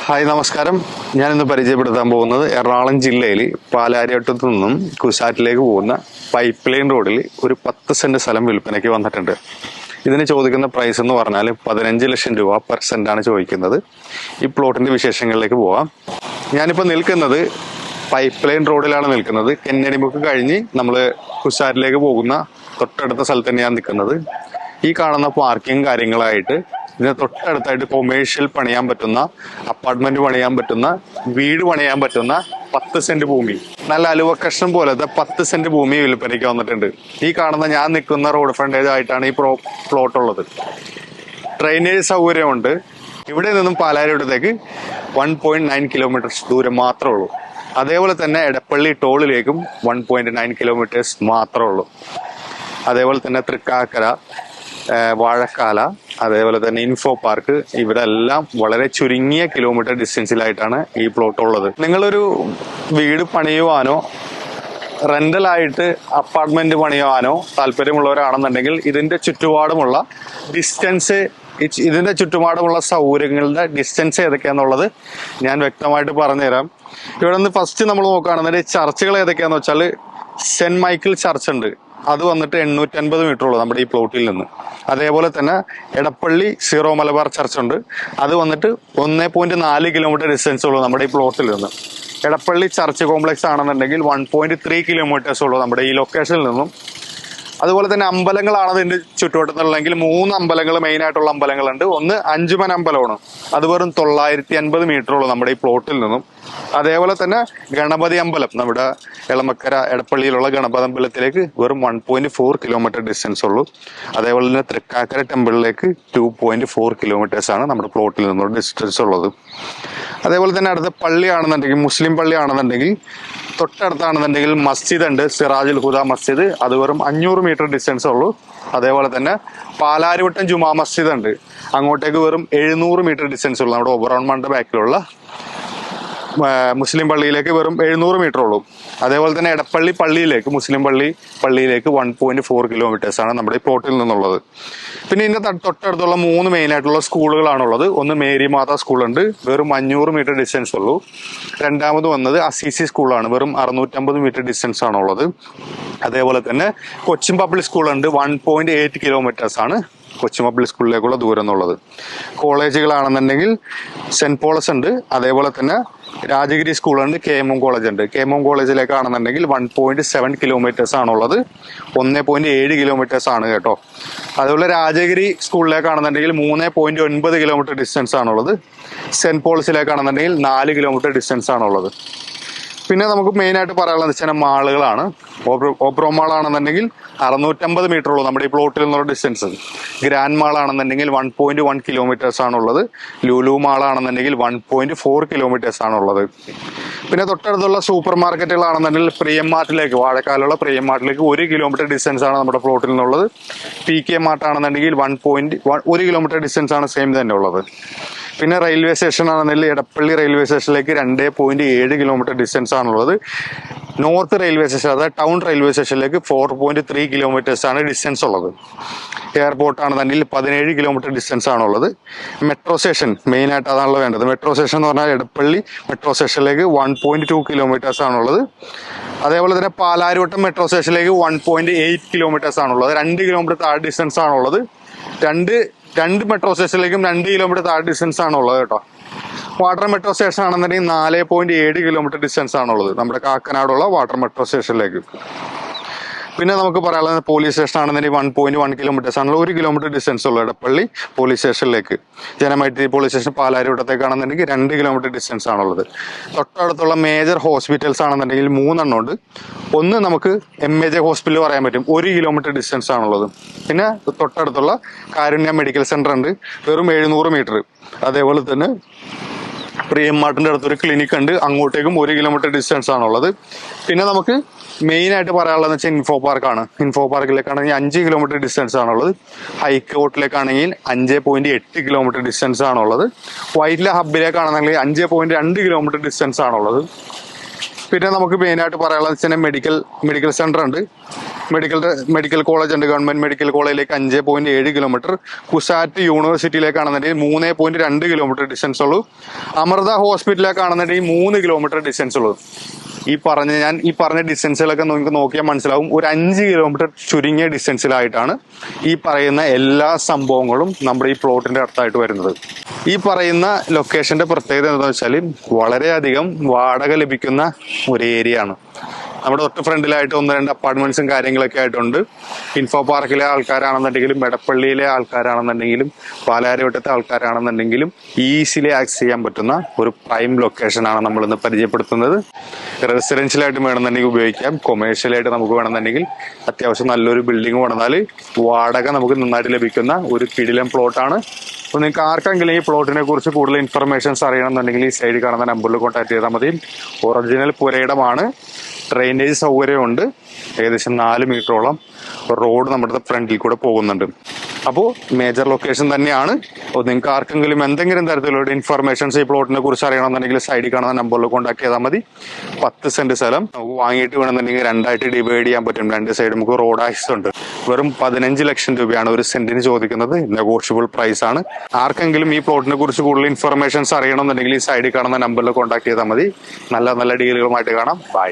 Hi നമസ്കാരം. ഞാനിന്ന് പരിചയപ്പെടുത്താൻ പോകുന്നത് എറണാകുളം ജില്ലയിൽ പാലാരിവട്ടത്തു നിന്നും കുസാറ്റിലേക്ക് പോകുന്ന പൈപ്പ് ലൈൻ റോഡിൽ ഒരു 10 സെന്റ് സ്ഥലം വിൽപ്പനയ്ക്ക് വന്നിട്ടുണ്ട്. ഇതിന് ചോദിക്കുന്ന പ്രൈസ് എന്ന് പറഞ്ഞാൽ 15 ലക്ഷം രൂപ പെർ സെന്റാണ് ചോദിക്കുന്നത്. ഈ പ്ലോട്ടിന്റെ വിശേഷങ്ങളിലേക്ക് പോവാം. ഞാനിപ്പോൾ നിൽക്കുന്നത് പൈപ്പ് ലൈൻ റോഡിലാണ് നിൽക്കുന്നത്. കെന്നഡിമുക്ക് കഴിഞ്ഞ് നമ്മൾ കുസാറ്റിലേക്ക് പോകുന്ന തൊട്ടടുത്ത സ്ഥലത്ത് തന്നെയാണ് നിൽക്കുന്നത്. ഈ കാണുന്ന പാർക്കിംഗ് കാര്യങ്ങളായിട്ട് ഇതിന് തൊട്ടടുത്തായിട്ട് കൊമേഴ്ഷ്യൽ പണിയാൻ പറ്റുന്ന, അപ്പാർട്ട്മെന്റ് പണിയാൻ പറ്റുന്ന, വീട് പണിയാൻ പറ്റുന്ന 10 സെന്റ് ഭൂമി, നല്ല അലുവക്കഷ്ണം പോലത്തെ 10 സെന്റ് ഭൂമി വിൽപ്പനയ്ക്ക് വന്നിട്ടുണ്ട്. ഈ കാണുന്ന ഞാൻ നിൽക്കുന്ന റോഡ് ഫ്രണ്ടേജ് ആയിട്ടാണ് ഈ പ്ലോട്ട് ഉള്ളത്. ഡ്രെയിനേജ് സൗകര്യമുണ്ട്. ഇവിടെ നിന്നും പാലാരിവട്ടത്തേക്ക് 1.9 കിലോമീറ്റർ ദൂരം മാത്രമേ ഉള്ളൂ. അതേപോലെ തന്നെ എടപ്പള്ളി ടോളിലേക്കും 1.9 കിലോമീറ്റേഴ്സ് മാത്രമേ ഉള്ളൂ. അതേപോലെ തന്നെ തൃക്കാക്കര, വാഴക്കാല, അതേപോലെ തന്നെ ഇൻഫോ പാർക്ക്, ഇവരെല്ലാം വളരെ ചുരുങ്ങിയ കിലോമീറ്റർ ഡിസ്റ്റൻസിലായിട്ടാണ് ഈ പ്ലോട്ട് ഉള്ളത്. നിങ്ങളൊരു വീട് പണിയുവാനോ റെന്റലായിട്ട് അപ്പാർട്ട്മെന്റ് പണിയുവാനോ താല്പര്യമുള്ളവരാണെന്നുണ്ടെങ്കിൽ ഇതിന്റെ ചുറ്റുപാടുമുള്ള സൗകര്യങ്ങളുടെ ഡിസ്റ്റൻസ് ഏതൊക്കെയാന്നുള്ളത് ഞാൻ വ്യക്തമായിട്ട് പറഞ്ഞുതരാം. ഇവിടെ നിന്ന് ഫസ്റ്റ് നമ്മൾ നോക്കുകയാണെന്നുണ്ടെങ്കിൽ ചർച്ചുകൾ ഏതൊക്കെയാന്ന് വെച്ചാൽ സെന്റ് മൈക്കിൾ ചർച്ച് ഉണ്ട്. അത് വന്നിട്ട് 850 മീറ്റർ ഉള്ളൂ നമ്മുടെ ഈ പ്ലോട്ടിൽ നിന്ന്. അതേപോലെ തന്നെ എടപ്പള്ളി സീറോ മലബാർ ചർച്ച് ഉണ്ട്. അത് വന്നിട്ട് 1.4 കിലോമീറ്റർ ഡിസ്റ്റൻസ് ഉള്ളൂ നമ്മുടെ ഈ പ്ലോട്ടിൽ നിന്ന്. എടപ്പള്ളി ചർച്ച് കോംപ്ലക്സ് ആണെന്നുണ്ടെങ്കിൽ 1.3 കിലോമീറ്റേഴ്സ് ഉള്ളൂ നമ്മുടെ ഈ ലൊക്കേഷനിൽ നിന്നും. അതുപോലെ തന്നെ അമ്പലങ്ങളാണ് ഇതിന്റെ ചുറ്റുവട്ടത്തുള്ളതെങ്കിൽ 3 അമ്പലങ്ങൾ, മെയിൻ ആയിട്ടുള്ള അമ്പലങ്ങളുണ്ട്. ഒന്ന് അഞ്ചുമൻ അമ്പലമാണ്. അത് വെറും 950 മീറ്റർ ഉള്ളൂ നമ്മുടെ ഈ പ്ലോട്ടിൽ നിന്നും. അതേപോലെ തന്നെ ഗണപതി അമ്പലം, നമ്മുടെ എളമക്കര എടപ്പള്ളിയിലുള്ള ഗണപതി അമ്പലത്തിലേക്ക് വെറും 1.4 കിലോമീറ്റർ ഡിസ്റ്റൻസ് ഉള്ളൂ. അതേപോലെ തന്നെ തൃക്കാക്കര ടെമ്പിളിലേക്ക് 2.4 കിലോമീറ്റേഴ്സ് ആണ് നമ്മുടെ പ്ലോട്ടിൽ നിന്നുള്ള ഡിസ്റ്റൻസ് ഉള്ളത്. അതേപോലെ തന്നെ അടുത്ത പള്ളിയാണെന്നുണ്ടെങ്കിൽ, മുസ്ലിം പള്ളിയാണെന്നുണ്ടെങ്കിൽ തൊട്ടടുത്താണെന്നുണ്ടെങ്കിൽ മസ്ജിദ് ഉണ്ട്, സിറാജുൽ ഹുദ മസ്ജിദ്. അത് വെറും 500 മീറ്റർ ഡിസ്റ്റൻസ് ഉള്ളൂ. അതേപോലെ തന്നെ പാലാരിവട്ടം ജുമാ മസ്ജിദ് ഉണ്ട്. അങ്ങോട്ടേക്ക് വെറും 700 മീറ്റർ ഡിസ്റ്റൻസ് ഉള്ളൂ. നമ്മുടെ ഒബറോൺ മണ്ണിന്റെ ബാക്കിലുള്ള മുസ്ലിം പള്ളിയിലേക്ക് വെറും 700 മീറ്റർ ഉള്ളൂ. അതേപോലെ തന്നെ എടപ്പള്ളി പള്ളിയിലേക്ക്, മുസ്ലിം പള്ളിയിലേക്ക് 1.4 കിലോമീറ്റേഴ്സ് ആണ് നമ്മുടെ ഈ പ്ലോട്ടിൽ നിന്നുള്ളത്. പിന്നെ ഇതിന്റെ തൊട്ടടുത്തുള്ള 3 മെയിൻ ആയിട്ടുള്ള സ്കൂളുകളാണുള്ളത്. ഒന്ന് മേരി മാതാ സ്കൂളുണ്ട്, വെറും 500 മീറ്റർ ഡിസ്റ്റൻസ് ഉള്ളൂ. രണ്ടാമത് വന്നത് അസീസി സ്കൂളാണ്, വെറും 650 മീറ്റർ ഡിസ്റ്റൻസ് ആണുള്ളത്. അതേപോലെ തന്നെ കൊച്ചിൻ പബ്ലിക് സ്കൂളുണ്ട്, 1.8 കിലോമീറ്റേഴ്സ് ആണ് കൊച്ചിൻ പബ്ലിക് സ്കൂളിലേക്കുള്ള ദൂരം എന്നുള്ളത്. കോളേജുകളാണെന്നുണ്ടെങ്കിൽ സെന്റ് പോളസ് ഉണ്ട്. അതേപോലെ തന്നെ രാജഗിരി സ്കൂളുണ്ട്, KMM കോളേജ് ഉണ്ട്. KMM കോളേജിലേക്കാണെന്നുണ്ടെങ്കിൽ 1.7 കിലോമീറ്റേഴ്സ് ആണുള്ളത്. 1.7 കിലോമീറ്റേഴ്സ് ആണ് കേട്ടോ. അതുപോലെ രാജഗിരി സ്കൂളിലേക്കാണെന്നുണ്ടെങ്കിൽ 3.9 കിലോമീറ്റർ ഡിസ്റ്റൻസ് ആണുള്ളത്. സെന്റ് പോൾസിലേക്കാണെന്നുണ്ടെങ്കിൽ 4 കിലോമീറ്റർ ഡിസ്റ്റൻസ് ആണുള്ളത്. പിന്നെ നമുക്ക് മെയിൻ ആയിട്ട് പറയാനുള്ളത് വെച്ചാൽ മാളുകളാണ്. ഓബ്രോ മാൾ ആണെന്നുണ്ടെങ്കിൽ 650 മീറ്റർ ഉള്ളൂ നമ്മുടെ ഈ പ്ലോട്ടിൽ നിന്നുള്ള ഡിസ്റ്റൻസ്. ഗ്രാൻഡ് മാൾ ആണെന്നുണ്ടെങ്കിൽ 1.1 കിലോമീറ്റേഴ്സ് ആണുള്ളത്. ലുലു മാൾ ആണെന്നുണ്ടെങ്കിൽ 1.4 കിലോമീറ്റേഴ്സ് ആണുള്ളത്. പിന്നെ തൊട്ടടുത്തുള്ള സൂപ്പർ മാർക്കറ്റുകളാണെന്നുണ്ടെങ്കിൽ പ്രിയം മാർട്ടിലേക്ക്, വാഴക്കാലുള്ള പ്രിയം മാർട്ടിലേക്ക് 1 കിലോമീറ്റർ ഡിസ്റ്റൻസ് ആണ് നമ്മുടെ പ്ലോട്ടിൽ നിന്നുള്ളത്. PK മാർട്ട് ആണെന്നുണ്ടെങ്കിൽ 1 കിലോമീറ്റർ ഡിസ്റ്റൻസ് ആണ് സെയിം തന്നെ ഉള്ളത്. പിന്നെ റെയിൽവേ സ്റ്റേഷൻ ആണെന്നുണ്ടെങ്കിൽ എടപ്പള്ളി റെയിൽവേ സ്റ്റേഷനിലേക്ക് 2.7 കിലോമീറ്റർ ഡിസ്റ്റൻസ് ആണുള്ളത്. നോർത്ത് റെയിൽവേ സ്റ്റേഷൻ, അതായത് ടൗൺ റെയിൽവേ സ്റ്റേഷനിലേക്ക് 4.3 കിലോമീറ്റേഴ്സ് ആണ് ഡിസ്റ്റൻസ് ഉള്ളത്. എയർപോർട്ട് ആണെന്നുണ്ടെങ്കിൽ 17 കിലോമീറ്റർ ഡിസ്റ്റൻസ് ആണുള്ളത്. മെട്രോ സ്റ്റേഷൻ മെയിൻ ആയിട്ട് അതാണല്ലോ വേണ്ടത്. മെട്രോ സ്റ്റേഷൻ എന്ന് പറഞ്ഞാൽ എടപ്പള്ളി മെട്രോ സ്റ്റേഷനിലേക്ക് 1.2 കിലോമീറ്റേഴ്സ് ആണുള്ളത്. അതേപോലെ തന്നെ പാലാരിവട്ടം മെട്രോ സ്റ്റേഷനിലേക്ക് 1.8 കിലോമീറ്റേഴ്സ് ആണുള്ളത്. 2 കിലോമീറ്റർ താഴെ ഡിസ്റ്റൻസ് ആണുള്ളത്. രണ്ട് മെട്രോ സ്റ്റേഷനിലേക്കും 2 കിലോമീറ്റർ താഴെ ഡിസ്റ്റൻസ് ആണുള്ളത് കേട്ടോ. വാട്ടർ മെട്രോ സ്റ്റേഷൻ ആണെന്നുണ്ടെങ്കിൽ 4.7 കിലോമീറ്റർ ഡിസ്റ്റൻസ് ആണുള്ളത് നമ്മുടെ കാക്കനാടുള്ള വാട്ടർ മെട്രോ സ്റ്റേഷനിലേക്ക്. പിന്നെ നമുക്ക് പറയാനുള്ളത് പോലീസ് സ്റ്റേഷൻ ആണെന്നുണ്ടെങ്കിൽ 1.1 കിലോമീറ്റേഴ്സ് ആണുള്ളത്. 1 കിലോമീറ്റർ ഡിസ്റ്റൻസ് ഉള്ളൂ എടപ്പള്ളി പോലീസ് സ്റ്റേഷനിലേക്ക്. ജനമൈത്രി പോലീസ് സ്റ്റേഷൻ പാലാരിവട്ടത്തേക്കാണെന്നുണ്ടെങ്കിൽ 2 കിലോമീറ്റർ ഡിസ്റ്റൻസ് ആണുള്ളത്. തൊട്ടടുത്തുള്ള മേജർ ഹോസ്പിറ്റൽസ് ആണെന്നുണ്ടെങ്കിൽ 3 എണ്ണം ഉണ്ട്. ഒന്ന് നമുക്ക് MAJ ഹോസ്പിറ്റൽ പറയാൻ പറ്റും, 1 കിലോമീറ്റർ ഡിസ്റ്റൻസ് ആണുള്ളത്. പിന്നെ തൊട്ടടുത്തുള്ള കാരുണ്യ മെഡിക്കൽ സെന്റർ ഉണ്ട്, വെറും 700 മീറ്റർ. അതേപോലെ തന്നെ പ്രിയം മാർട്ടിന്റെ അടുത്തൊരു ക്ലിനിക് ഉണ്ട്, അങ്ങോട്ടേക്കും 1 കിലോമീറ്റർ ഡിസ്റ്റൻസ് ആണുള്ളത്. പിന്നെ നമുക്ക് മെയിൻ ആയിട്ട് പറയാനുള്ളതെന്ന് വെച്ചാൽ ഇൻഫോ പാർക്കാണ്. ഇൻഫോ പാർക്കിലേക്കാണെങ്കിൽ 5 കിലോമീറ്റർ ഡിസ്റ്റൻസ് ആണുള്ളത്. ഹൈക്കോർട്ടിലേക്കാണെങ്കിൽ 5.8 കിലോമീറ്റർ ഡിസ്റ്റൻസ് ആണുള്ളത്. വൈറ്റ്ല ഹബിലേക്കാണെന്നുണ്ടെങ്കിൽ 5.2 കിലോമീറ്റർ ഡിസ്റ്റൻസ് ആണുള്ളത്. പിന്നെ നമുക്ക് മെയിൻ ആയിട്ട് പറയാനുള്ളത് വെച്ചാൽ മെഡിക്കൽ സെന്റർ ഉണ്ട്. മെഡിക്കൽ കോളേജ് ഉണ്ട്, ഗവൺമെന്റ് മെഡിക്കൽ കോളേജിലേക്ക് 5.7 കിലോമീറ്റർ. കുസാറ്റ് യൂണിവേഴ്സിറ്റിയിലേക്കാണെന്നുണ്ടെങ്കിൽ 3.2 കിലോമീറ്റർ ഡിസ്റ്റൻസ് ഉള്ളൂ. അമൃത ഹോസ്പിറ്റലിലേക്കാണെന്നുണ്ടെങ്കിൽ 3 കിലോമീറ്റർ ഡിസ്റ്റൻസ് ഉള്ളൂ. ഈ പറഞ്ഞ ഡിസ്റ്റൻസുകളൊക്കെ നിങ്ങൾക്ക് നോക്കിയാൽ മനസ്സിലാവും. ഒരു 5 കിലോമീറ്റർ ചുരുങ്ങിയ ഡിസ്റ്റൻസിലായിട്ടാണ് ഈ പറയുന്ന എല്ലാ സംഭവങ്ങളും നമ്മുടെ ഈ പ്ലോട്ടിന്റെ അടുത്തായിട്ട് വരുന്നത്. ഈ പറയുന്ന ലൊക്കേഷന്റെ പ്രത്യേകത എന്താണെന്ന് വെച്ചാൽ വളരെയധികം വാടക ലഭിക്കുന്ന ഒരു ഏരിയ ആണ്. നമ്മുടെ തൊട്ട് ഫ്രണ്ടിലായിട്ട് 1-2 അപ്പാർട്ട്മെന്റ്സും കാര്യങ്ങളൊക്കെ ആയിട്ടുണ്ട്. ഇൻഫോ പാർക്കിലെ ആൾക്കാരാണെന്നുണ്ടെങ്കിലും എടപ്പള്ളിയിലെ ആൾക്കാരാണെന്നുണ്ടെങ്കിലും പാലാരിവട്ടത്തെ ആൾക്കാരാണെന്നുണ്ടെങ്കിലും ഈസിലി ആക്സസ് ചെയ്യാൻ പറ്റുന്ന ഒരു പ്രൈം ലൊക്കേഷനാണ് നമ്മൾ ഇന്ന് പരിചയപ്പെടുത്തുന്നത്. റെസിഡൻഷ്യലായിട്ട് വേണമെന്നുണ്ടെങ്കിൽ ഉപയോഗിക്കാം, കൊമേഴ്ഷ്യലായിട്ട് നമുക്ക് വേണമെന്നുണ്ടെങ്കിൽ അത്യാവശ്യം നല്ലൊരു ബിൽഡിംഗ് പണിതാൽ വാടക നമുക്ക് നന്നായിട്ട് ലഭിക്കുന്ന ഒരു കിടിലൻ പ്ലോട്ടാണ്. അപ്പോൾ നിങ്ങൾക്ക് ആർക്കെങ്കിലും ഈ പ്ലോട്ടിനെ കുറിച്ച് കൂടുതൽ ഇൻഫർമേഷൻസ് അറിയണമെന്നുണ്ടെങ്കിൽ ഈ സൈഡിൽ കാണുന്ന നമ്പറിൽ കോൺടാക്ട് ചെയ്താൽ മതി. ഒറിജിനൽ പുരയിടമാണ്, ഡ്രെയിനേജ് സൗകര്യമുണ്ട്, ഏകദേശം 4 മീറ്ററോളം റോഡ് നമ്മുടെ ഫ്രണ്ടിൽ കൂടെ പോകുന്നുണ്ട്. അപ്പോൾ മേജർ ലൊക്കേഷൻ തന്നെയാണ്. അപ്പോൾ നിങ്ങൾക്ക് ആർക്കെങ്കിലും എന്തെങ്കിലും തരത്തിലുള്ള ഇൻഫർമേഷൻസ് ഈ പ്ലോട്ടിനെ കുറിച്ച് അറിയണമെന്നുണ്ടെങ്കിൽ സൈഡിൽ കാണുന്ന നമ്പറിൽ കോൺടാക്ട് ചെയ്താൽ മതി. 10 സെന്റ് സ്ഥലം നമുക്ക് വാങ്ങിയിട്ട് വേണമെന്നുണ്ടെങ്കിൽ 2ആയിട്ട് ഡിവൈഡ് ചെയ്യാൻ പറ്റും. 2 സൈഡ് നമുക്ക് റോഡ് ആക്സസ് ഉണ്ട്. വെറും 15 ലക്ഷം രൂപയാണ് ഒരു സെന്റിന് ചോദിക്കുന്നത്. നെഗോഷ്യബിൾ പ്രൈസ് ആണ്. ആർക്കെങ്കിലും ഈ പ്ലോട്ടിനെ കുറിച്ച് കൂടുതൽ ഇൻഫർമേഷൻസ് അറിയണമെന്നുണ്ടെങ്കിൽ ഈ സൈഡിൽ കാണുന്ന നമ്പറിൽ കോൺടാക്ട് ചെയ്താൽ മതി. നല്ല നല്ല ഡീലുകളുമായിട്ട് കാണാം. ബൈ.